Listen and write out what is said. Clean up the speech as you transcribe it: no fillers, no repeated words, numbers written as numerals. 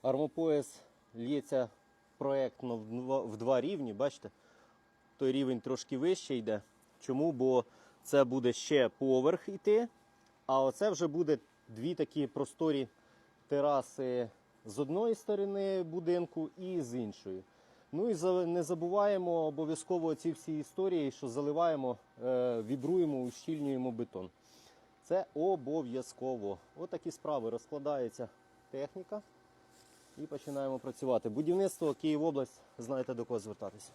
Армопояс лється проєктно в два рівні, бачите? Той рівень трошки вище йде. Чому? Бо це буде ще поверх йти, а оце вже буде дві такі просторі тераси з одної сторони будинку і з іншої. Ну і не забуваємо обов'язково ці всі історії, що заливаємо, вібруємо, ущільнюємо бетон. Це обов'язково. Ось такі справи. Розкладається техніка і починаємо працювати. Будівництво, Київобласть, знаєте до кого звертатися.